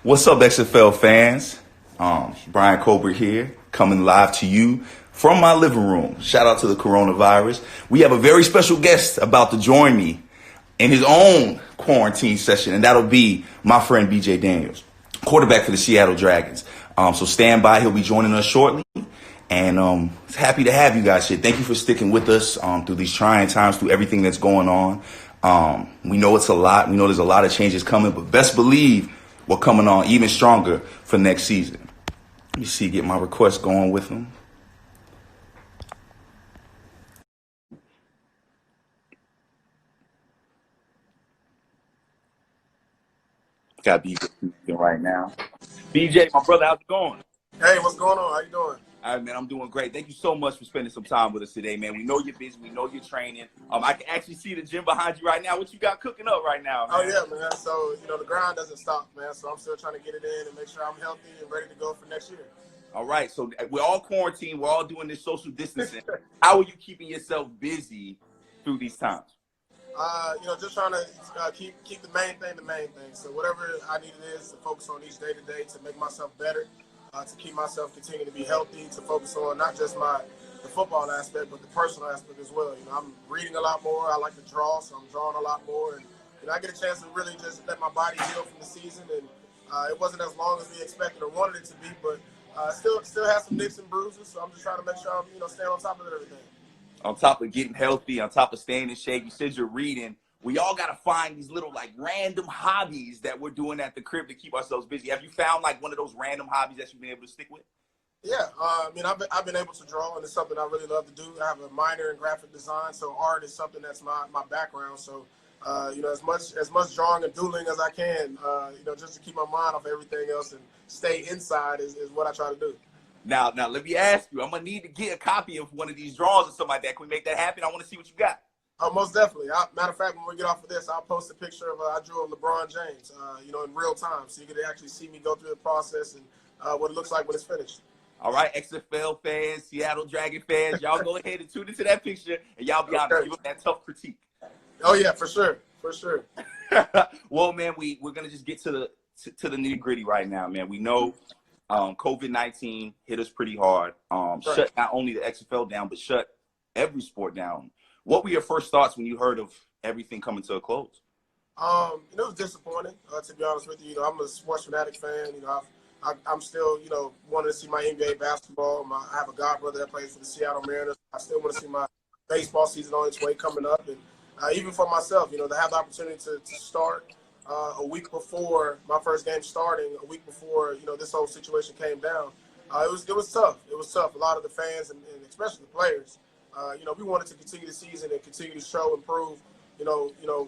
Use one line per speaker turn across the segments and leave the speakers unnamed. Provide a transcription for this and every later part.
What's up, XFL fans? Brian Colbert here, coming live to you from my living room. Shout out to the coronavirus. We have a very special guest about to join me in his own quarantine session, and that'll be my friend BJ Daniels, quarterback for the Seattle Dragons. So stand by. He'll be joining us shortly. And happy to have you guys here. Thank you for sticking with us through these trying times, through everything that's going on. We know it's a lot. We know there's a lot of changes coming, but best believe we're coming on even stronger for next season. Let me see, get my request going with him. Got BJ right now. BJ, my brother, how's it going?
Hey, what's going on? How you doing?
All right, man, I'm doing great. Thank you so much for spending some time with us today, man. We know you're busy. We know you're training. I can actually see the gym behind you right now. What you got cooking up right now, man?
Oh, yeah, man. So, the grind doesn't stop, man. So I'm still trying to get it in and make sure I'm healthy and ready to go for next year.
All right, so we're all quarantined. We're all doing this social distancing. How are you keeping yourself busy through these times?
Just trying to keep the main thing. So whatever I need it is to focus on each day to day to make myself better, to keep myself continuing to be healthy, to focus on not just the football aspect, but the personal aspect as well. I'm reading a lot more. I like to draw, so I'm drawing a lot more. And, I get a chance to really just let my body heal from the season. And it wasn't as long as we expected or wanted it to be, but still have some nicks and bruises. So I'm just trying to make sure I'm, staying on top of everything.
On top of getting healthy, on top of staying in shape, you said you're reading. We all got to find these little, random hobbies that we're doing at the crib to keep ourselves busy. Have you found, one of those random hobbies that you've been able to stick with?
Yeah, I've been able to draw, and it's something I really love to do. I have a minor in graphic design, so art is something that's my background. So, as much drawing and doodling as I can, just to keep my mind off everything else and stay inside is what I try to do.
Now, let me ask you. I'm going to need to get a copy of one of these drawings or something like that. Can we make that happen? I want to see what you got.
Oh, most definitely. Matter of fact, when we get off of this, I'll post a picture of I drew of LeBron James, in real time, so you can actually see me go through the process and what it looks like when it's finished.
All right, Xfl fans, Seattle Dragon fans, y'all go ahead and tune into that picture, and y'all be honest, give us that tough critique.
Oh yeah, for sure.
Well, man, we're gonna just get to the nitty gritty right now, man. We know COVID-19 hit us pretty hard. Shut not only the XFL down, but shut every sport down. What were your first thoughts when you heard of everything coming to a close?
It was disappointing, to be honest with you. I'm a sports fanatic fan. I'm still, wanting to see my NBA basketball. I have a godbrother that plays for the Seattle Mariners. I still want to see my baseball season on its way coming up. And even for myself, to have the opportunity to start a week before my first game starting, a week before, this whole situation came down, it was tough. It was tough. A lot of the fans and especially the players, we wanted to continue the season and continue to show and prove,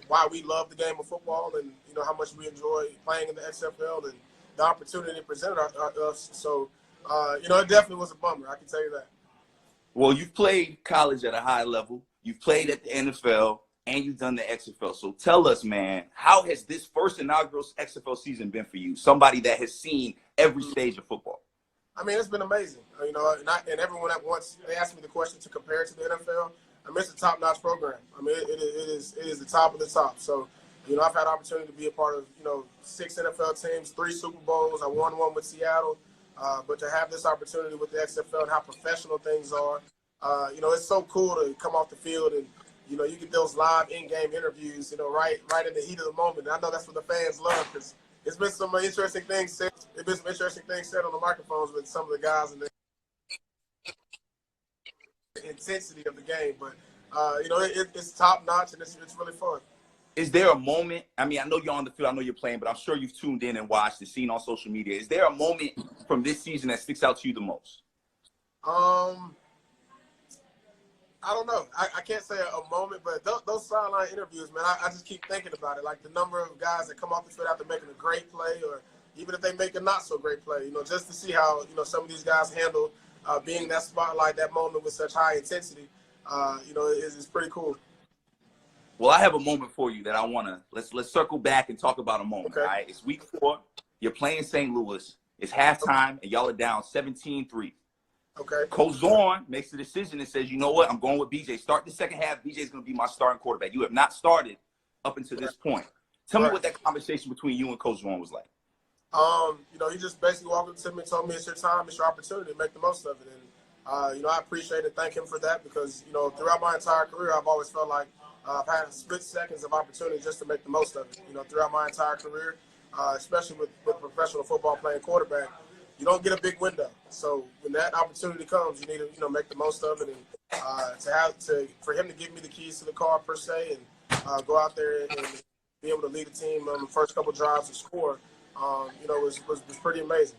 why we love the game of football and, how much we enjoy playing in the XFL and the opportunity presented us. So, it definitely was a bummer. I can tell you that.
Well, you've played college at a high level. You've played at the NFL, and you've done the XFL. So tell us, man, how has this first inaugural XFL season been for you? Somebody that has seen every stage of football. I
mean, it's been amazing. And everyone that wants, they asked me the question to compare it to the NFL. It's a top-notch program. It is the top of the top. So, I've had the opportunity to be a part of, 6 NFL teams, 3 Super Bowls. I won one with Seattle. But to have this opportunity with the XFL and how professional things are, it's so cool to come off the field and, you get those live in-game interviews, right in the heat of the moment. And I know that's what the fans love because it's been some interesting things said. It's been some interesting things said on the microphones with some of the guys and the intensity of the game. But, it's top-notch and it's really fun.
Is there a moment, I know you're on the field, I know you're playing, but I'm sure you've tuned in and watched and seen on social media. Is there a moment from this season that sticks out to you the most?
I don't know. I can't say a moment, but those sideline interviews, man, I just keep thinking about it. Like the number of guys that come off the field after making a great play or even if they make a not-so-great play, just to see how, some of these guys handle being that spotlight, that moment with such high intensity, is pretty cool.
Well, I have a moment for you that I want to let's circle back and talk about a moment. Okay. All right, it's week 4. You're playing St. Louis. It's halftime, and y'all are down 17-3.
Okay.
Coach Zorn makes the decision and says, you know what? I'm going with BJ. Start the second half. BJ is going to be my starting quarterback. You have not started up until this point. Tell me what that conversation between you and Coach Zorn was like.
He just basically walked up to me and told me it's your time, it's your opportunity to make the most of it. And, I appreciate and thank him for that because, throughout my entire career, I've always felt like I've had split seconds of opportunity just to make the most of it. Throughout my entire career, especially with professional football playing quarterback, you don't get a big window. So when that opportunity comes, you need to, make the most of it. And for him to give me the keys to the car per se and go out there and be able to lead a team on the first couple drives and score, was pretty amazing.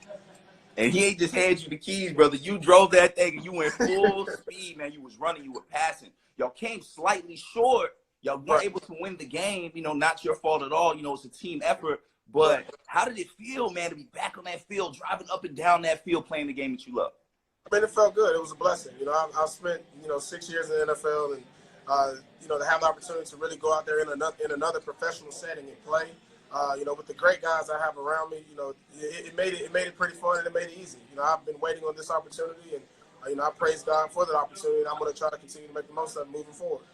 And he ain't just had you the keys, brother. You drove that thing and you went full speed, man. You was running, you were passing. Y'all came slightly short. Y'all weren't able to win the game. Not your fault at all. It's a team effort. But how did it feel, man, to be back on that field, driving up and down that field, playing the game that you love?
I mean, it felt good. It was a blessing. I've spent, 6 years in the NFL and, to have the opportunity to really go out there in another professional setting and play. With the great guys I have around me, it made it pretty fun and it made it easy. I've been waiting on this opportunity and, I praise God for that opportunity. And I'm going to try to continue to make the most of it moving forward.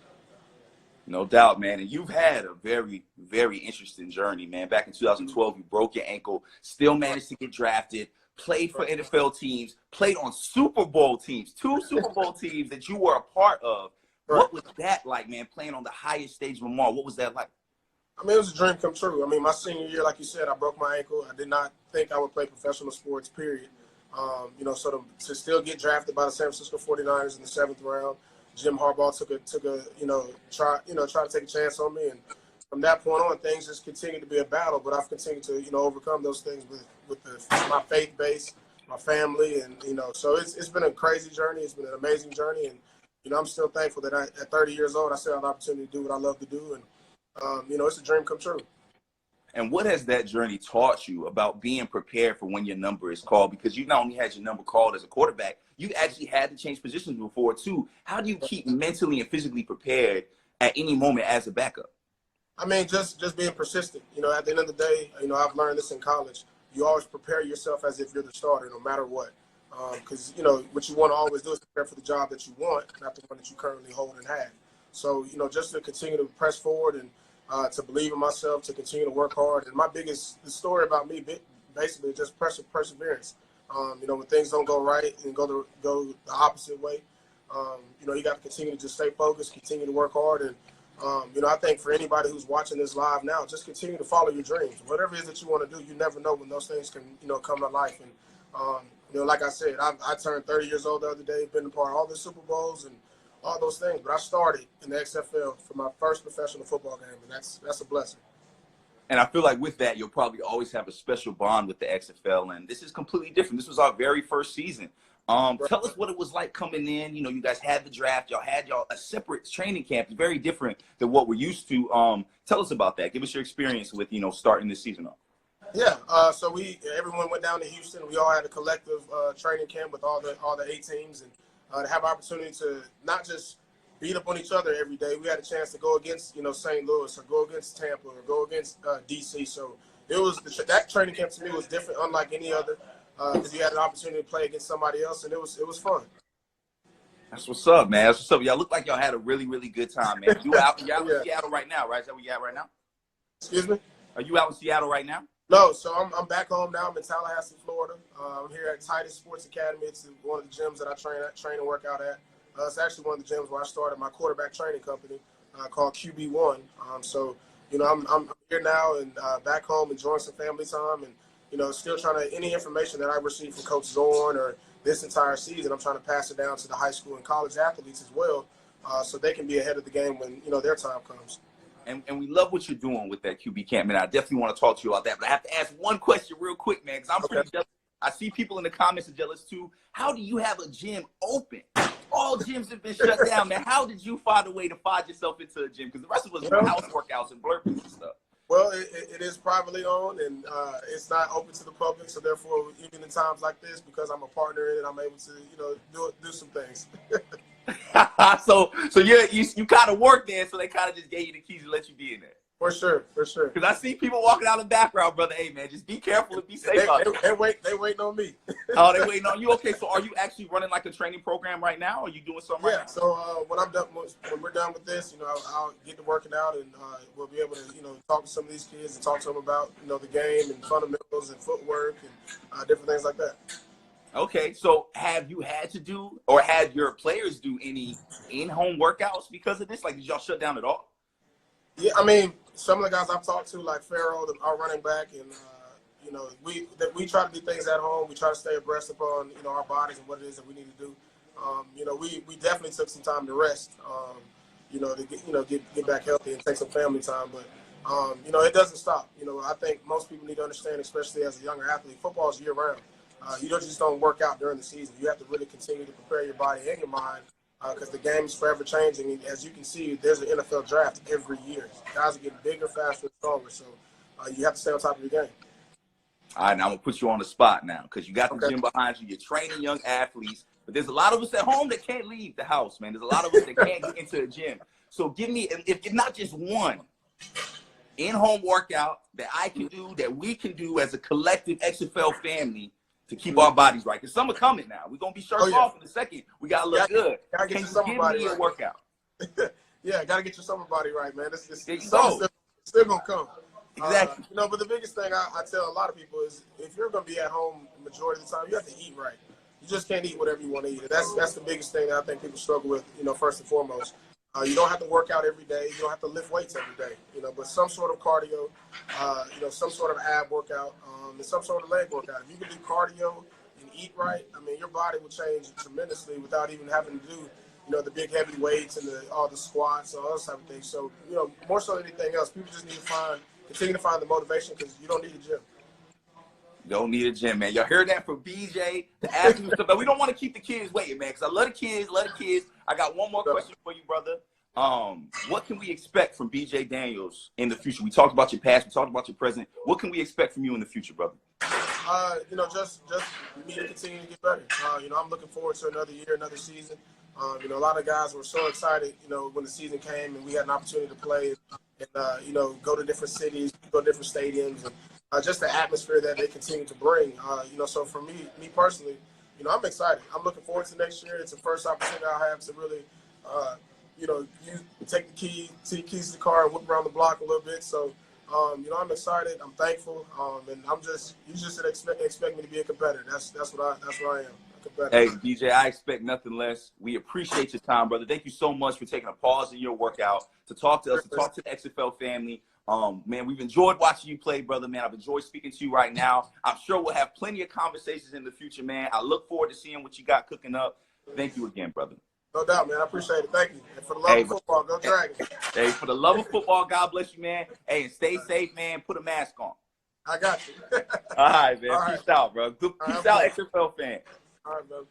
No doubt, man. And you've had a very, very interesting journey, man. Back in 2012, you broke your ankle, still managed to get drafted, played for NFL teams, played on Super Bowl teams, 2 Super Bowl teams that you were a part of. What was that like, man, playing on the highest stage of them all? What was that like?
I mean, it was a dream come true. I mean, my senior year, like you said, I broke my ankle. I did not think I would play professional sports, period. So to still get drafted by the San Francisco 49ers in the 7th round, Jim Harbaugh took a try to take a chance on me. And from that point on, things just continued to be a battle. But I've continued to, overcome those things with my faith base, my family. And, so it's been a crazy journey. It's been an amazing journey. And, I'm still thankful that at 30 years old, I still have the opportunity to do what I love to do. And, it's a dream come true.
And what has that journey taught you about being prepared for when your number is called? Because you not only had your number called as a quarterback, you actually had to change positions before too. How do you keep mentally and physically prepared at any moment as a backup?
I mean, just being persistent. At the end of the day, I've learned this in college. You always prepare yourself as if you're the starter, no matter what. Because, what you want to always do is prepare for the job that you want, not the one that you currently hold and have. So, just to continue to press forward and to believe in myself, to continue to work hard. And the story about me, basically, just perseverance. When things don't go right and go the opposite way, you got to continue to just stay focused, continue to work hard. And, I think for anybody who's watching this live now, just continue to follow your dreams. Whatever it is that you want to do, you never know when those things can, come to life. And, like I said, I turned 30 years old the other day, been a part of all the Super Bowls and all those things. But I started in the XFL for my first professional football game, and that's a blessing.
And I feel like with that, you'll probably always have a special bond with the XFL. And this is completely different. This was our very first season. Tell us what it was like coming in. You guys had the draft. Y'all had a separate training camp. It's very different than what we're used to. Tell us about that. Give us your experience with, starting this season off.
Yeah, so everyone went down to Houston. We all had a collective training camp with all the 8 teams, and to have an opportunity to not just beat up on each other every day. We had a chance to go against St. Louis or go against Tampa or go against DC. So it was that training camp to me was different, unlike any other, because you had an opportunity to play against somebody else, and it was fun.
That's what's up, man. That's what's up. Y'all look like y'all had a really, really good time, man. Y'all in Seattle right now, right? Is that where you at right now?
Excuse me?
Are you out in Seattle right now?
No, so I'm back home now. I'm in Tallahassee, Florida. I'm here at Titus Sports Academy. It's one of the gyms that I train and work out at. It's actually one of the gyms where I started my quarterback training company called QB1. So, I'm here now and back home enjoying some family time and, still trying to, any information that I receive from Coach Zorn or this entire season, I'm trying to pass it down to the high school and college athletes as well so they can be ahead of the game when, their time comes.
And we love what you're doing with that QB camp, man. I definitely want to talk to you about that. But I have to ask one question real quick, man, because I'm pretty jealous. I see people in the comments are jealous, too. How do you have a gym open? All gyms have been shut down, man. How did you find a way to find yourself into a gym? Because the rest of us do house workouts and burpees and stuff.
Well, it is privately owned, and it's not open to the public. So, therefore, even in times like this, because I'm a partner in it, I'm able to, do some things.
so you kind of work there, so they kind of just gave you the keys to let you be in there.
For sure, for sure.
Because I see people walking out in the background, brother. Hey, man, just be careful and be safe out there.
They waiting on me.
Oh, they waiting on you? Okay, so are you actually running like a training program right now? Or are you doing something right now?
So when we're done with this, I'll get to working out, and we'll be able to, talk to some of these kids and talk to them about, the game and fundamentals and footwork and different things like that.
Okay, so have you had to do, or had your players do any in-home workouts because of this? Like, did y'all shut down at all?
Yeah, I mean, some of the guys I've talked to, like Farrell, our running back, and we try to do things at home. We try to stay abreast upon our bodies and what it is that we need to do. We definitely took some time to rest. To get back healthy and take some family time. But it doesn't stop. I think most people need to understand, especially as a younger athlete, football is year round. You just don't work out during the season. You have to really continue to prepare your body and your mind. Because the game is forever changing. And as you can see, there's an NFL draft every year. Guys are getting bigger, faster, and stronger. So you have to stay on top of your game.
All right, now I'm going to put you on the spot now because you got the gym behind you. You're training young athletes. But there's a lot of us at home that can't leave the house, man. There's a lot of us that can't get into the gym. So give me, if not just one, in-home workout that I can do, that we can do as a collective XFL family to keep our bodies right. Because summer coming now. We're going to be shirts off in a second. We got to look good.
Gotta get
Can you give me a workout?
Yeah, got to get your summer body right, man. It's
still
going to come.
Exactly.
But the biggest thing I tell a lot of people is if you're going to be at home the majority of the time, you have to eat right. You just can't eat whatever you want to eat. That's the biggest thing that I think people struggle with, first and foremost. You don't have to work out every day. You don't have to lift weights every day, but some sort of cardio, some sort of ab workout, and some sort of leg workout. If you can do cardio and eat right, I mean, your body will change tremendously without even having to do, the big heavy weights and all the squats and all those type of things. So, more so than anything else, people just need to continue to find the motivation because you don't need a gym.
Don't need a gym, man. Y'all heard that from BJ, the athletes stuff. But we don't want to keep the kids waiting, man, because I love the kids, I got one more question for you, brother. What can we expect from BJ Daniels in the future? We talked about your past, we talked about your present. What can we expect from you in the future, brother?
Just me to continue to get better. I'm looking forward to another year, another season. A lot of guys were so excited, when the season came and we had an opportunity to play and, go to different cities, go to different stadiums, and just the atmosphere that they continue to bring. So for me personally, I'm excited. I'm looking forward to next year. It's the first opportunity I have to really, you take the keys to the car and whip around the block a little bit. So, I'm excited. I'm thankful. And you just expect me to be a competitor. That's what I am.
Hey, DJ, I expect nothing less. We appreciate your time, brother. Thank you so much for taking a pause in your workout to talk to us, to talk to the XFL family. Man, we've enjoyed watching you play, brother, man. I've enjoyed speaking to you right now. I'm sure we'll have plenty of conversations in the future, man. I look forward to seeing what you got cooking up. Thank you again, brother.
No doubt, man. I appreciate it. Thank you. And for the love of football, go Dragons.
Hey, for the love of football, God bless you, man. Hey, and stay safe, man. Put a mask on.
I got you.
All right, man.
All right.
Peace out, bro. Peace out, XFL fan.
All right, brother.